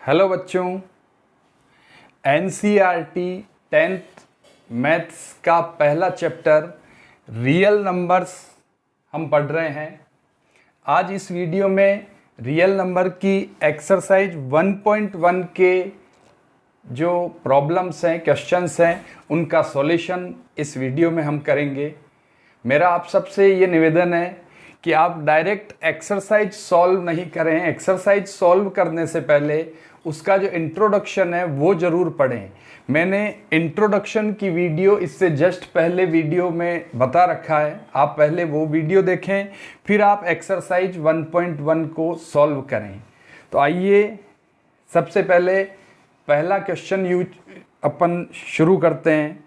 Hello बच्चों, NCERT 10th maths का पहला चैप्टर रियल नंबर्स हम पढ़ रहे हैं। आज इस वीडियो में रियल नंबर की एक्सरसाइज 1.1 के जो प्रॉब्लम्स हैं, क्वेश्चंस हैं, उनका सॉल्यूशन इस वीडियो में हम करेंगे। मेरा आप सबसे ये निवेदन है कि आप डायरेक्ट एक्सरसाइज सॉल्व नहीं करें। एक्सरसाइज सॉल्व करने से पहले उसका जो इंट्रोडक्शन है वो ज़रूर पढ़ें। मैंने इंट्रोडक्शन की वीडियो इससे जस्ट पहले वीडियो में बता रखा है, आप पहले वो वीडियो देखें, फिर आप एक्सरसाइज 1.1 को सॉल्व करें। तो आइए सबसे पहले पहला क्वेश्चन अपन शुरू करते हैं।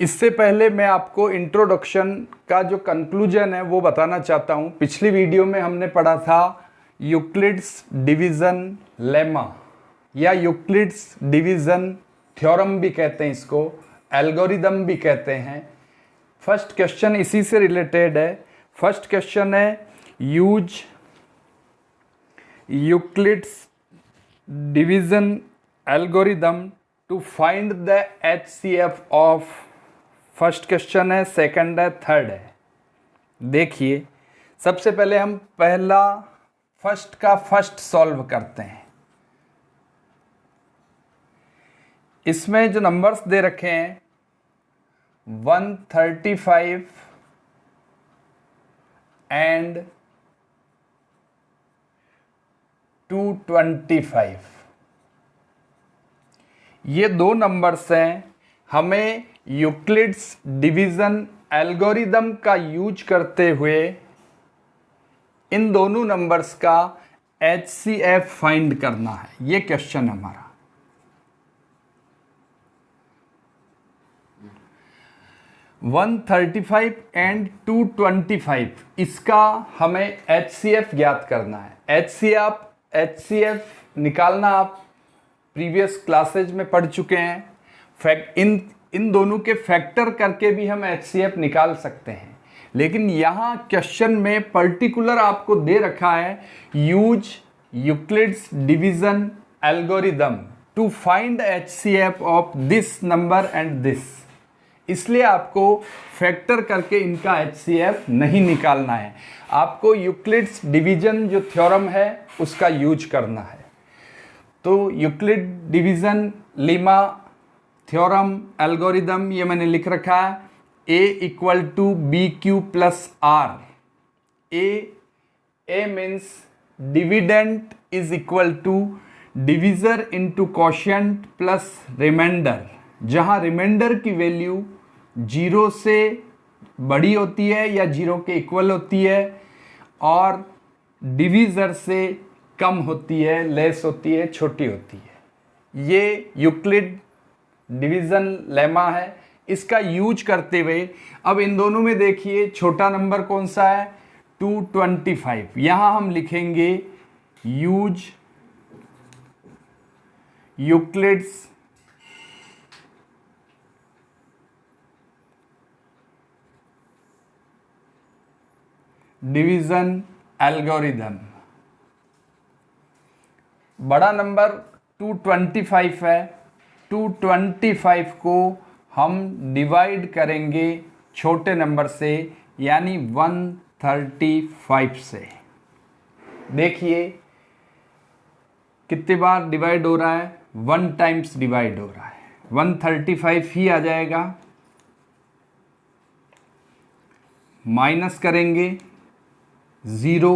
इससे पहले मैं आपको इंट्रोडक्शन का जो कंक्लूजन है वो बताना चाहता हूँ। पिछली वीडियो में हमने पढ़ा था यूक्लिड्स डिवीज़न लेमा या यूक्लिड्स डिवीज़न थ्योरम भी कहते हैं, इसको एल्गोरिदम भी कहते हैं। फर्स्ट क्वेश्चन इसी से रिलेटेड है। फर्स्ट क्वेश्चन है use Euclid's division algorithm to find the HCF of. First question है, सेकंड है, थर्ड है। देखिए सबसे पहले हम पहला फर्स्ट का फर्स्ट सॉल्व करते हैं। इसमें जो नंबर्स दे रखे हैं 135 एंड 225, ये दो नंबर्स हैं। हमें यूक्लिड्स डिवीज़न एल्गोरिदम का यूज करते हुए इन दोनों नंबर्स का HCF फाइंड करना है। ये क्वेश्चन हमारा। वन 135 एंड 225, इसका हमें HCF ज्ञात करना है। HCF निकालना आप प्रीवियस क्लासेज में पढ़ चुके हैं। इन दोनों के फैक्टर करके भी हम HCF निकाल सकते हैं, लेकिन यहाँ क्वेश्चन में पर्टिकुलर आपको दे रखा है use Euclid's division algorithm to find HCF of this number and this. इसलिए आपको फैक्टर करके इनका HCF नहीं निकालना है, आपको यूक्लिड्स डिवीज़न जो थ्योरम है उसका यूज करना है। तो Euclid division lemma theorem algorithm ये मैंने लिख रखा है। A equal to BQ plus R। A means dividend is equal to divisor into quotient plus remainder, जहाँ रिमाइंडर की वैल्यू 0 से बड़ी होती है या 0 के इक्वल होती है और डिविज़र से कम होती है, लेस होती है, छोटी होती है। ये यूक्लिड डिवीज़न लेमा है। इसका यूज करते हुए अब इन दोनों में देखिए छोटा नंबर कौन सा है 225। यहां हम लिखेंगे यूज यूक्लिड्स डिवीज़न एल्गोरिदम। बड़ा नंबर 225 है। 225 को हम डिवाइड करेंगे छोटे नंबर से, यानी 135 से। देखिए कितने बार डिवाइड हो रहा है, 1 टाइम्स डिवाइड हो रहा है, 135 ही आ जाएगा। माइनस करेंगे 0,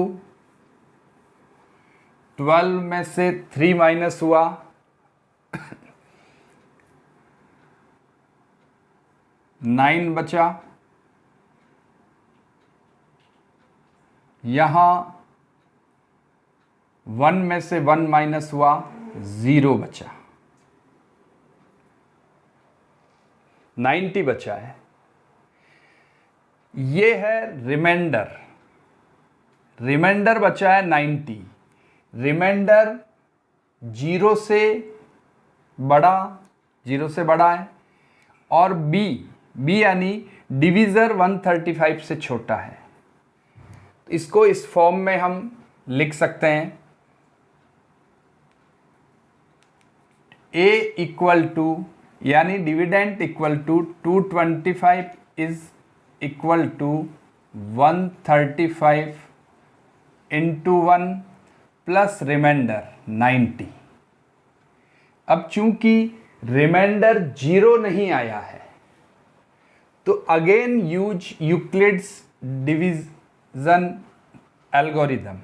12 में से 3 माइनस हुआ 9 बचा। यहाँ 1 में से 1 माइनस हुआ 0 बचा, 90 बचा है। ये है रिमाइंडर। रिमाइंडर बचा है 90। रिमाइंडर 0 से बड़ा है और B यानी डिवीज़र 135 से छोटा है। इसको इस फॉर्म में हम लिख सकते हैं ए इक्वल टू, यानी dividend equal to 225 is equal to 135 into 1 plus remainder 90। अब चूंकि रिमाइंडर 0 नहीं आया है तो again use Euclid's division algorithm.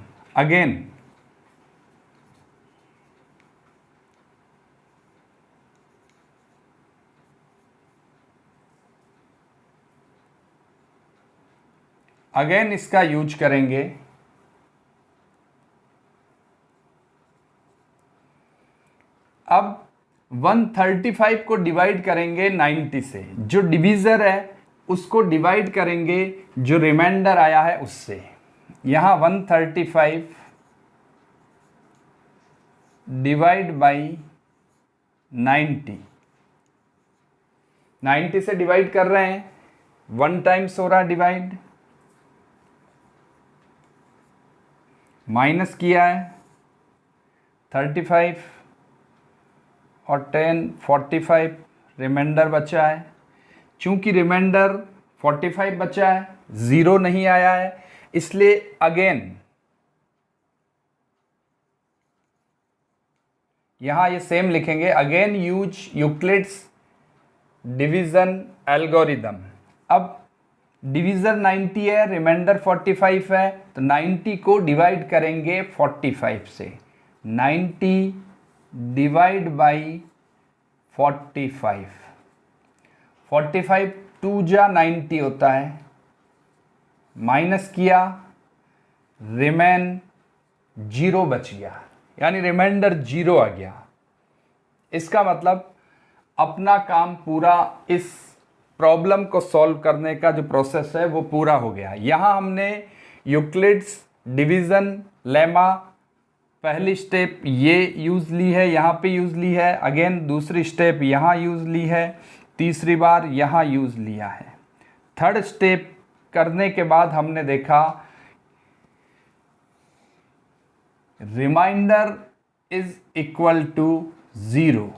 Again इसका यूज करेंगे। अब 135 को डिवाइड करेंगे 90 से, जो डिवीज़र है उसको डिवाइड करेंगे जो रिमाइंडर आया है उससे। यहाँ 135 डिवाइड बाई 90 से डिवाइड कर रहे हैं, 1 टाइम्स हो रहा डिवाइड, माइनस किया है 35 और 10 45, रिमाइंडर बचा है। चूंकि रिमाइंडर 45 बचा है, 0 नहीं आया है, इसलिए अगेन यहां ये सेम लिखेंगे, again use Euclid's division algorithm. अब डिवीजर 90 है, रिमाइंडर 45 है, तो 90 को डिवाइड करेंगे 45 से। 90 डिवाइड बाई 45, 45 2 जा 90 होता है, माइनस किया, रिमेन 0 बच गया, यानी रिमाइंडर 0 आ गया। इसका मतलब अपना काम पूरा, इस प्रॉब्लम को सॉल्व करने का जो प्रोसेस है वो पूरा हो गया। यहाँ हमने यूक्लिड्स डिवीज़न लेमा पहली स्टेप ये यूज़ ली है, यहाँ पे यूज़ ली है, अगेन दूसरी स्टेप यहाँ यूज़ ली है, तीसरी बार यहाँ यूज़ लिया है। थर्ड स्टेप करने के बाद हमने देखा remainder is equal to 0।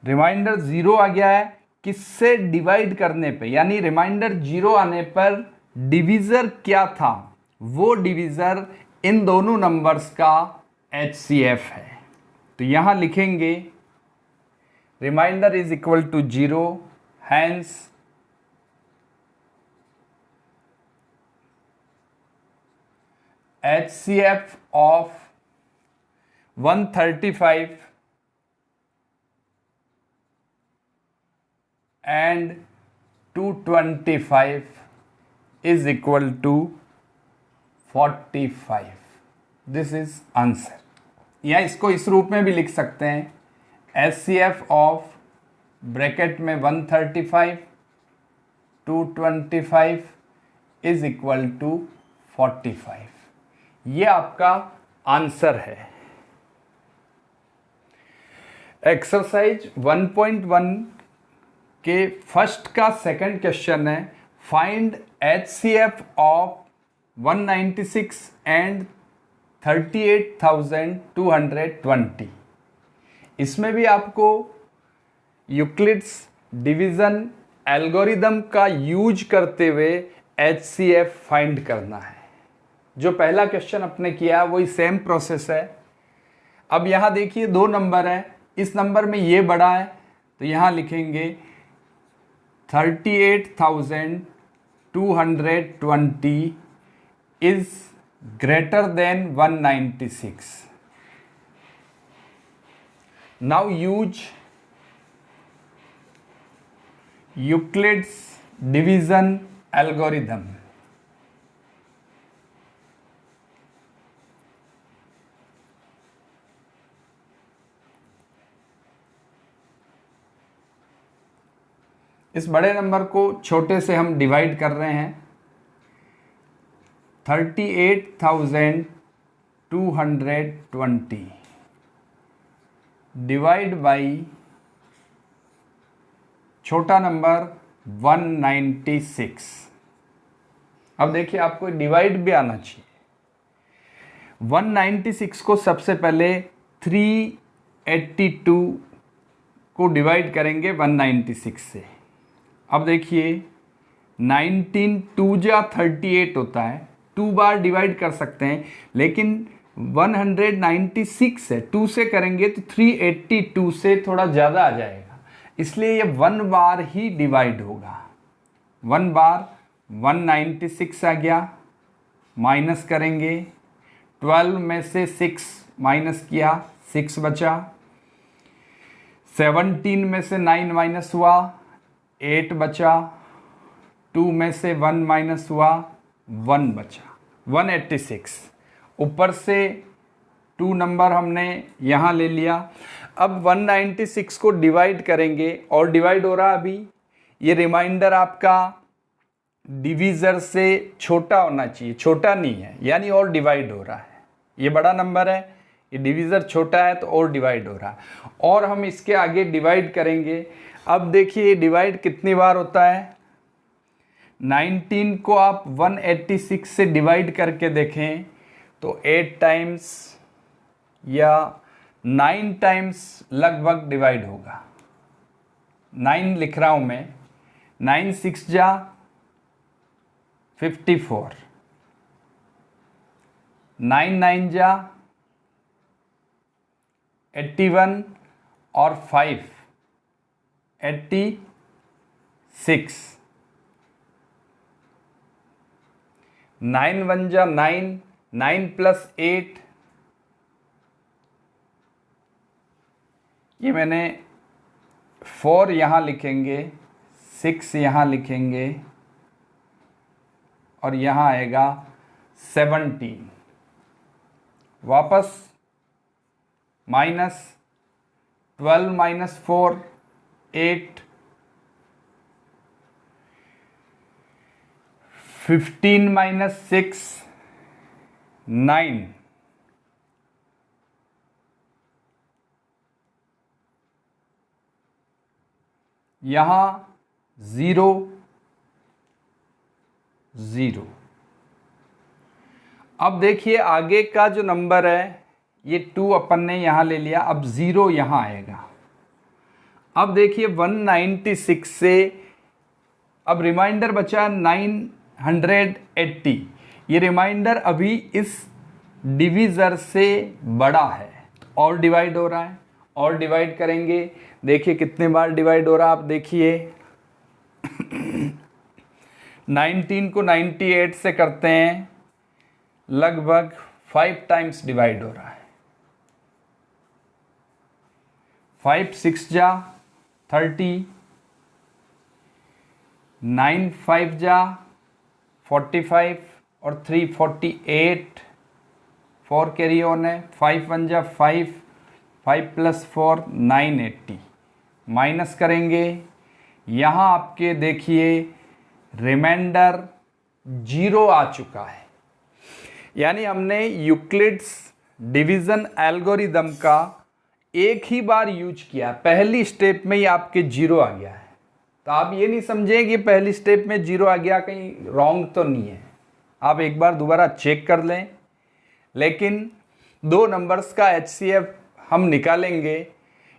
Remainder 0 आ गया है, किससे डिवाइड करने पे, यानी रिमाइंडर 0 आने पर डिवीज़र क्या था, वो डिवीज़र इन दोनों नंबर्स का HCF है। तो यहां लिखेंगे remainder is equal to 0, hence HCF of 135 and 225 is equal to 45. This is answer. या इसको इस रूप में भी लिख सकते हैं, HCF ऑफ ब्रैकेट में 135 225 इज इक्वल टू 45। ये आपका आंसर है। एक्सरसाइज 1.1 के फर्स्ट का सेकंड क्वेश्चन है, फाइंड HCF ऑफ 196 एंड 38,220। इसमें भी आपको यूक्लिड्स डिवीज़न एल्गोरिदम का यूज करते हुए HCF फाइंड करना है। जो पहला क्वेश्चन अपने किया वही सेम प्रोसेस है। अब यहाँ देखिए 2 नंबर है, इस नंबर में ये बड़ा है तो यहाँ लिखेंगे 38,220 is greater than 196. Now use Euclid's division algorithm. इस बड़े नंबर को छोटे से हम डिवाइड कर रहे हैं। 38,220 डिवाइड बाई छोटा नंबर 196। अब देखिए आपको डिवाइड भी आना चाहिए। 196 को सबसे पहले 382 को डिवाइड करेंगे 196 से। अब देखिए 19 2 जा 38 होता है, 2 बार डिवाइड कर सकते हैं, लेकिन 196 है, 2 से करेंगे तो 382 से थोड़ा ज़्यादा आ जाएगा, इसलिए ये 1 बार ही डिवाइड होगा। 1 बार 196 आ गया, माइनस करेंगे, 12 में से 6 माइनस किया, 6 बचा, 17 में से 9 माइनस हुआ, 8 बचा, 2 में से 1 माइनस हुआ, 1 बचा, 186। ऊपर से 2 नंबर हमने यहाँ ले लिया। अब 196 को डिवाइड करेंगे और डिवाइड हो रहा अभी, ये रिमाइंडर आपका डिवीज़र से छोटा होना चाहिए, छोटा नहीं है, यानी और डिवाइड हो रहा है। ये बड़ा नंबर है, ये डिवीज़र छोटा है तो और डिवाइड हो रहा है, और हम इसके आगे डिवाइड करेंगे। अब देखिए डिवाइड कितनी बार होता है। 19 को आप 186 से डिवाइड करके देखें तो 8 टाइम्स या 9 टाइम्स लगभग डिवाइड होगा। 9 लिख रहा हूँ मैं, 9 6 जा 54, 9 9 जा 81 और 5 86, 9 1 जा 9, 9 प्लस 8, ये मैंने 4 यहाँ लिखेंगे, 6 यहाँ लिखेंगे, और यहाँ आएगा 17, वापस माइनस 12 माइनस 4 8, 15 माइनस 6 9, यहाँ 0 0। अब देखिए आगे का जो नंबर है ये 2 अपन ने यहाँ ले लिया, अब 0 यहाँ आएगा। अब देखिए 196 से अब रिमाइंडर बचा 980, ये रिमाइंडर अभी इस डिवीज़र से बड़ा है, और डिवाइड हो रहा है, और डिवाइड करेंगे, देखिए कितने बार डिवाइड हो रहा है। आप देखिए 19 को 98 से करते हैं, लगभग 5 टाइम्स डिवाइड हो रहा है। 5 6 जा 30, 9 5 जा 45 और 3 48, 4 कैरी ऑन है, 5 1 जा 5, 5 प्लस 4 980, माइनस करेंगे, यहाँ आपके देखिए रिमाइंडर 0 आ चुका है। यानी हमने यूक्लिड्स डिवीज़न एल्गोरिदम का एक ही बार यूज किया, पहली स्टेप में ही आपके 0 आ गया है। तो आप ये नहीं समझें कि पहली स्टेप में 0 आ गया, कहीं रॉन्ग तो नहीं है, आप एक बार दोबारा चेक कर लें। लेकिन 2 नंबर्स का HCF हम निकालेंगे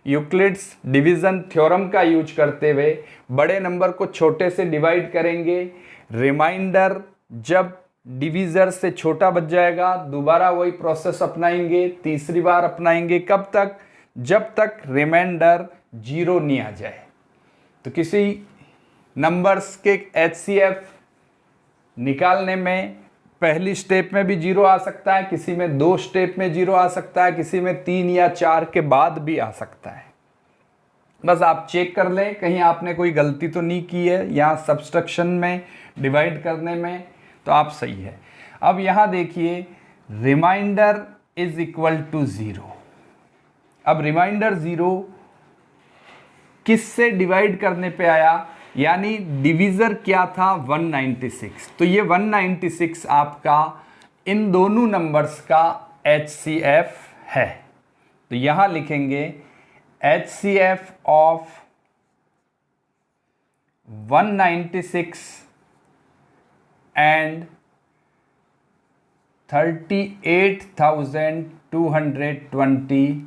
यूक्लिड्स डिवीज़न थ्योरम का यूज करते हुए, बड़े नंबर को छोटे से डिवाइड करेंगे, रिमाइंडर जब डिवीज़र से छोटा बच जाएगा दोबारा वही प्रोसेस अपनाएंगे, तीसरी बार अपनाएंगे, कब तक, जब तक रिमाइंडर 0 नहीं आ जाए। तो किसी नंबर्स के HCF निकालने में पहली स्टेप में भी 0 आ सकता है, किसी में 2 स्टेप में 0 आ सकता है, किसी में 3 या 4 के बाद भी आ सकता है। बस आप चेक कर लें कहीं आपने कोई गलती तो नहीं की है यहाँ सब्सट्रैक्शन में, डिवाइड करने में, तो आप सही है। अब यहाँ देखिए रिमाइंडर इज इक्वल टू 0। अब रिमाइंडर 0 किससे डिवाइड करने पे आया, यानी डिवीज़र क्या था 196, तो ये 196 आपका इन दोनों नंबर्स का HCF है। तो यहाँ लिखेंगे HCF of 196 and 38,220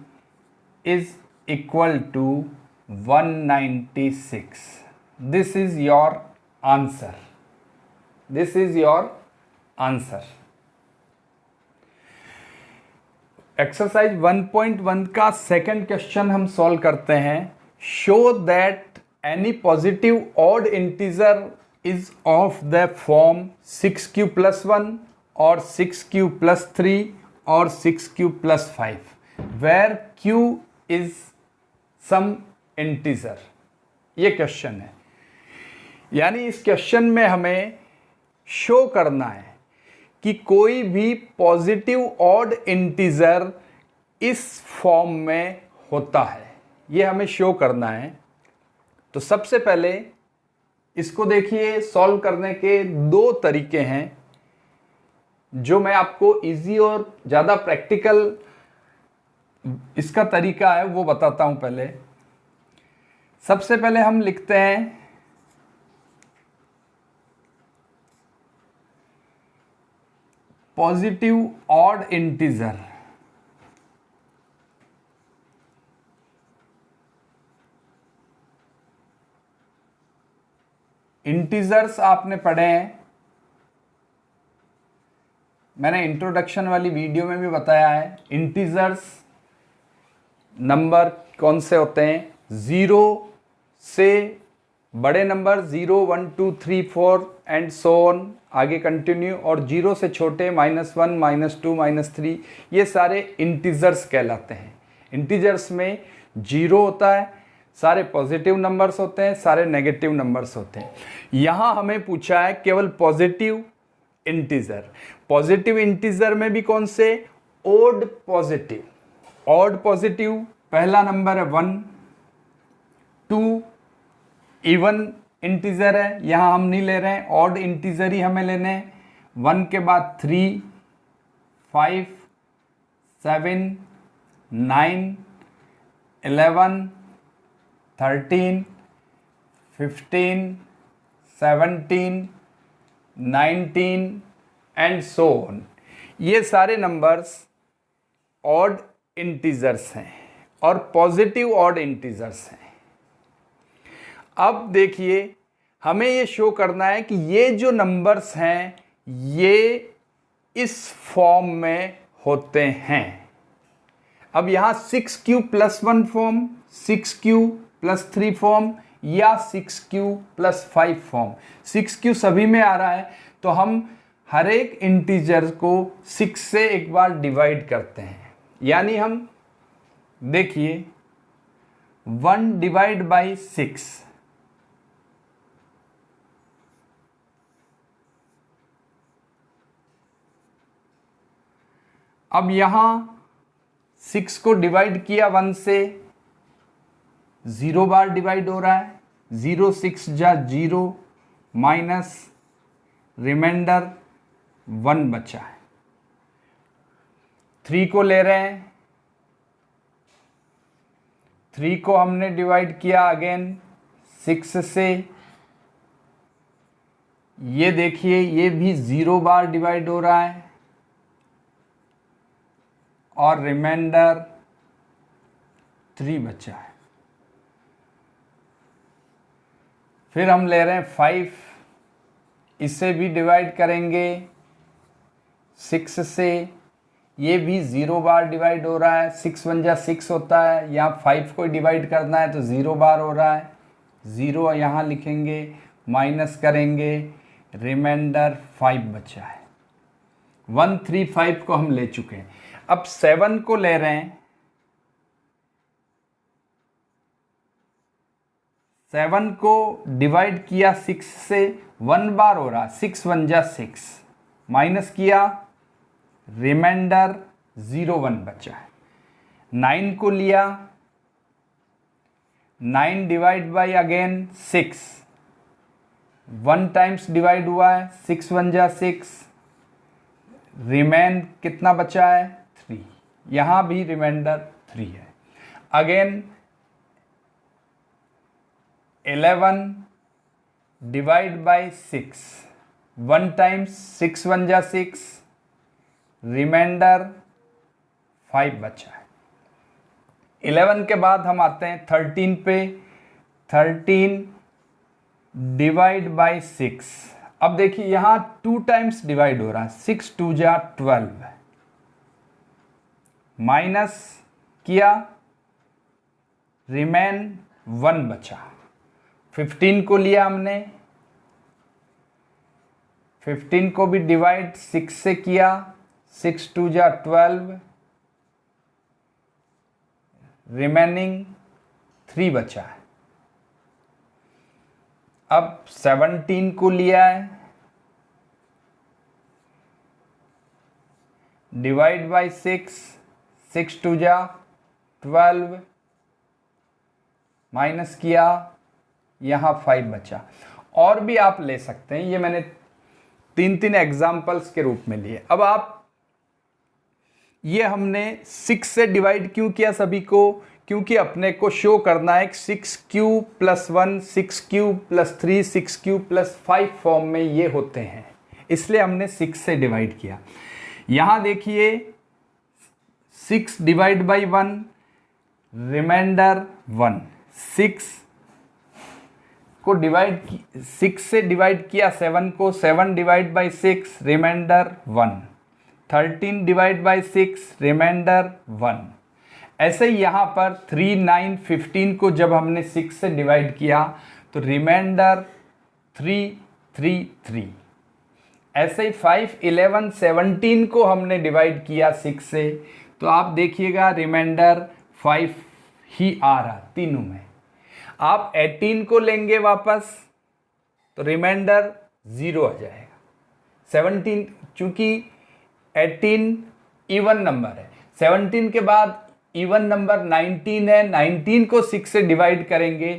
is equal to 196. This is your answer. This is your answer. Exercise 1.1 का सेकंड क्वेश्चन हम सॉल्व करते हैं. Show that any positive odd integer is of the form 6q + 1 और 6q + 3 और 6q + 5 where q is some integer. ये question है. यानी इस क्वेश्चन में हमें शो करना है कि कोई भी पॉजिटिव ऑड इंटीजर इस फॉर्म में होता है. ये हमें शो करना है. तो सबसे पहले इसको देखिए, सॉल्व करने के दो तरीके हैं जो मैं आपको इजी और ज़्यादा प्रैक्टिकल इसका तरीका है वो बताता हूं. पहले सबसे पहले हम लिखते हैं पॉजिटिव ऑड इंटीजर. इंटीजर्स आपने पढ़े हैं, मैंने इंट्रोडक्शन वाली वीडियो में भी बताया है. इंटीजर्स नंबर कौन से होते हैं? 0 से बड़े नंबर 0, 1, 2, 3, 4 एंड सो ऑन, आगे कंटिन्यू, और 0 से छोटे -1, -2, -3, ये सारे इंटीजर्स कहलाते हैं. इंटीजर्स में 0 होता है, सारे पॉजिटिव नंबर्स होते हैं, सारे नेगेटिव नंबर्स होते हैं. यहाँ हमें पूछा है केवल पॉजिटिव इंटीजर. पॉजिटिव इंटीजर में भी कौन से? Odd positive. ऑड पॉजिटिव पहला नंबर है 1, 2 इवन इंटीजर है, यहाँ हम नहीं ले रहे हैं, ऑड इंटीजर ही हमें लेने हैं. 1 के बाद 3, 5, 7, 9, 11, 13, 15, 17, 19 एंड सो ऑन. ये सारे नंबर्स ऑड इंटीजर्स हैं और पॉजिटिव ऑड इंटीजर्स हैं. अब देखिए, हमें ये शो करना है कि ये जो नंबर्स हैं ये इस फॉर्म में होते हैं. अब यहाँ 6q + 1 फॉर्म, 6q + 3 फॉर्म या 6q + 5 फॉर्म. 6q सभी में आ रहा है तो हम हर एक इंटीजर को 6 से एक बार डिवाइड करते हैं. यानी हम देखिए 1 / 6, अब यहाँ 6 को डिवाइड किया 1 से, 0 बार डिवाइड हो रहा है. 0 6 जा 0 माइनस रिमाइंडर 1 बचा है. 3 को ले रहे हैं, 3 को हमने डिवाइड किया अगेन 6 से. ये देखिए ये भी 0 बार डिवाइड हो रहा है और रिमाइंडर 3 बचा है. फिर हम ले रहे हैं 5, इसे भी डिवाइड करेंगे 6 से. ये भी 0 बार डिवाइड हो रहा है, 6 1 जा 6 होता है. यहाँ 5 को डिवाइड करना है तो 0 बार हो रहा है. 0 यहाँ लिखेंगे, माइनस करेंगे, रिमाइंडर 5 बचा है. 1 3 5 को हम ले चुके हैं. अब 7 को ले रहे हैं. 7 को डिवाइड किया 6 से, 1 बार हो रहा, 6 1 जा 6, माइनस किया, रिमाइंडर 0 1 बचा है. 9 को लिया, 9 divide by again 6, 1 times divide हुआ है, 6 1 जा 6, रिमेन कितना बचा है? 3. यहाँ भी रिमाइंडर 3 है. अगेन 11 डिवाइड बाई 6, 1 टाइम्स 6 1 जा 6, रिमाइंडर 5 बचा है। 11 के बाद हम आते हैं 13 पे। 13 डिवाइड बाई 6। अब देखिए यहां 2 टाइम्स डिवाइड हो रहा है, 6 2 जा 12, माइनस किया, रिमेन 1 बचा। 15 को लिया हमने, 15 को भी डिवाइड 6 से किया, 6 2 जा 12, रिमेनिंग 3 बचा है। अब 17 को लिया है, डिवाइड बाई 6, 6 2 जा 12, माइनस किया, यहाँ 5 बचा। और भी आप ले सकते हैं, ये मैंने 3 एग्जाम्पल्स के रूप में लिए। अब आप ये हमने 6 से डिवाइड क्यों किया सभी को, क्योंकि अपने को शो करना है 6 + 1, 6 + 3, 6 + 5 फॉर्म में ये होते हैं, इसलिए हमने 6 से डिवाइड किया। यहाँ देखिए 6 डिवाइड बाई 1, रिमाइंडर 1, 6 को डिवाइड 6 से डिवाइड किया 7 को, 7 divide by 6, remainder 1, 13 divide by 6, remainder 1। ऐसे ही यहाँ पर 3 9 15 को जब हमने 6 से डिवाइड किया तो रिमाइंडर 3 3 3। ऐसे ही 5 11 17 को हमने डिवाइड किया 6 से, तो आप देखिएगा रिमाइंडर 5 ही आ रहा तीनों में। आप 18 को लेंगे वापस तो रिमाइंडर 0 आ जाएगा। 17 चूंकि 18 इवन नंबर है, 17 के बाद इवन नंबर 19 है, 19 को 6 से डिवाइड करेंगे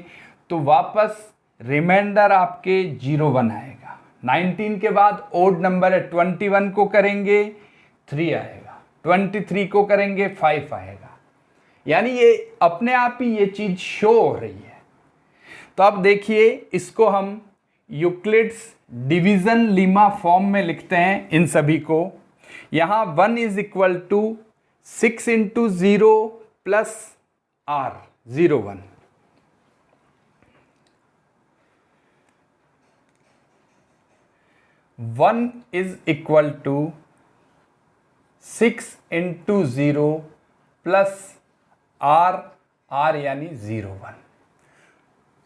तो वापस रिमाइंडर आपके 0 1 आएगा। 19 के बाद ओड नंबर है, 21 को करेंगे 3 आएगा, 23 को करेंगे 5 आएगा। यानी ये अपने आप ही ये चीज शो हो रही है। तो अब देखिए इसको हम यूक्लिड्स डिवीजन लीमा फॉर्म में लिखते हैं इन सभी को। यहां 1 = 6 × 0 + r 0 1। One is equal to 6 × 0 + r यानी 0 1।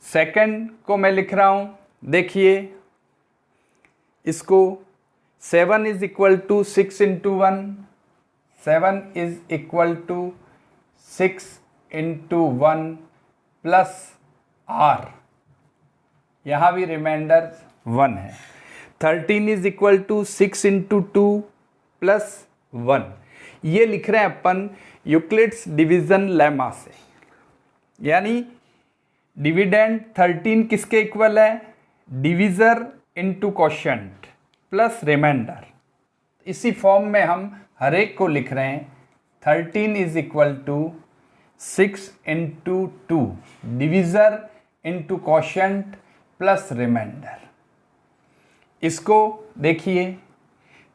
सेकंड को मैं लिख रहा हूं, देखिए इसको 7 is equal to 6 × 1, 7 is equal to 6 × 1 + r, यहाँ भी रिमाइंडर 1 है। 13 इज इक्वल टू 6 × 2 + 1। ये लिख रहे हैं अपन यूक्लिड्स डिवीजन लेमा से, यानी डिविडेंड 13 किसके इक्वल है, divisor into quotient plus remainder. इसी फॉर्म में हम हर एक को लिख रहे हैं। 13 is equal to 6 × 2 divisor into quotient plus remainder. इसको देखिए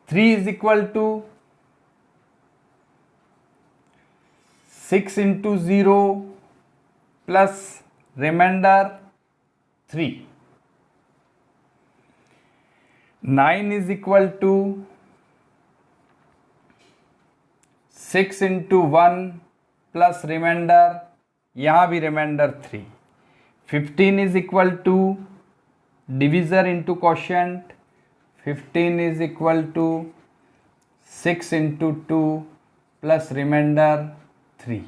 3 is equal to 6 × 0 plus remainder 3। 9 is equal to 6 × 1 plus remainder, यहाँ भी remainder 3। 15 is equal to divisor into quotient, 15 is equal to 6 × 2 plus remainder 3।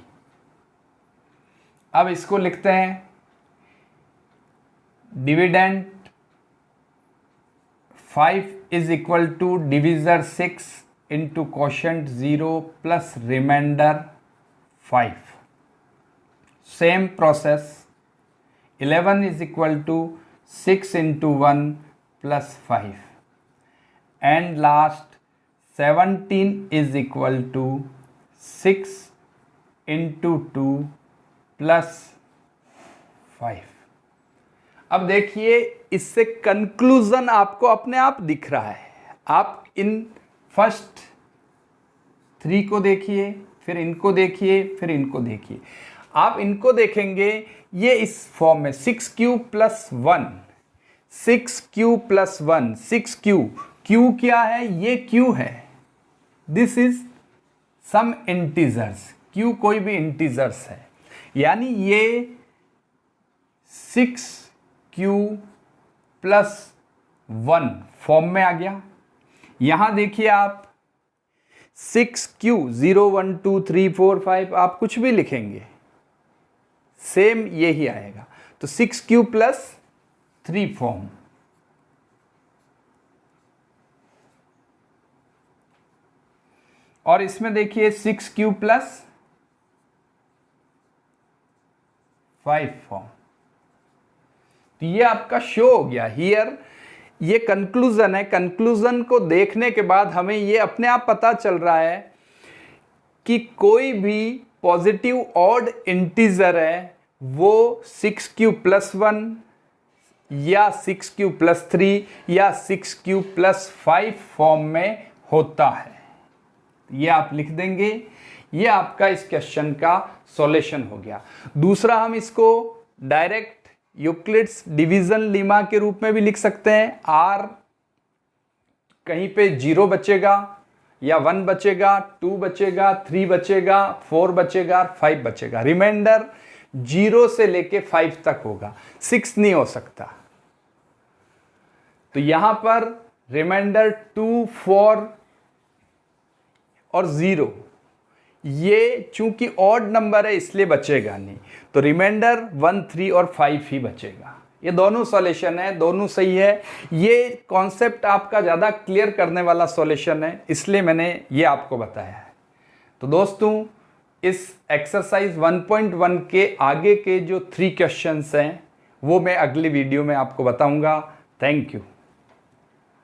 अब इसको लिखते हैं dividend 5 is equal to divisor 6 into quotient 0 plus remainder 5। Same process 11 is equal to 6 × 1 plus 5 and last 17 is equal to 6 × 2 plus 5। अब देखिए इससे conclusion आपको अपने आप दिख रहा है। आप इन फर्स्ट 3 को देखिए, फिर इनको देखिए, फिर इनको देखिए। आप इनको देखेंगे ये इस फॉर्म में 6q + 1, 6q + 1, 6q। q क्या है? ये q है, this is some integers, q कोई भी इंटीजर्स है, यानी ये 6q + 1 फॉर्म में आ गया। यहां देखिए आप 6q 0 1 2 3 4 5 आप कुछ भी लिखेंगे सेम यही आएगा। तो 6q + 3 फॉर्म। और इसमें देखिए 6q + 5 फॉर्म। तो ये आपका शो हो गया हियर। ये कंक्लूजन है। कंक्लूजन को देखने के बाद हमें ये अपने आप पता चल रहा है कि कोई भी पॉजिटिव ऑड इंटीजर है वो 6q + 1 या 6q + 3 या 6q + 5 फॉर्म में होता है। ये आप लिख देंगे। ये आपका इस क्वेश्चन का सॉल्यूशन हो गया। दूसरा, हम इसको डायरेक्ट यूक्लिड्स डिवीजन लीमा के रूप में भी लिख सकते हैं। r कहीं पे 0 बचेगा या 1 बचेगा, 2 बचेगा, 3 बचेगा, 4 बचेगा, 5 बचेगा। रिमाइंडर 0 से लेके 5 तक होगा, 6 नहीं हो सकता। तो यहां पर रिमाइंडर 2, 4 और 0, ये चूंकि ऑड नंबर है इसलिए बचेगा नहीं। तो रिमाइंडर 1, 3 और 5 ही बचेगा। ये दोनों सॉल्यूशन है, दोनों सही है। ये कॉन्सेप्ट आपका ज़्यादा क्लियर करने वाला सॉल्यूशन है, इसलिए मैंने ये आपको बताया है। तो दोस्तों, इस एक्सरसाइज 1.1 के आगे के जो 3 क्वेश्चंस हैं वो मैं अगली वीडियो में आपको बताऊंगा। Thank you.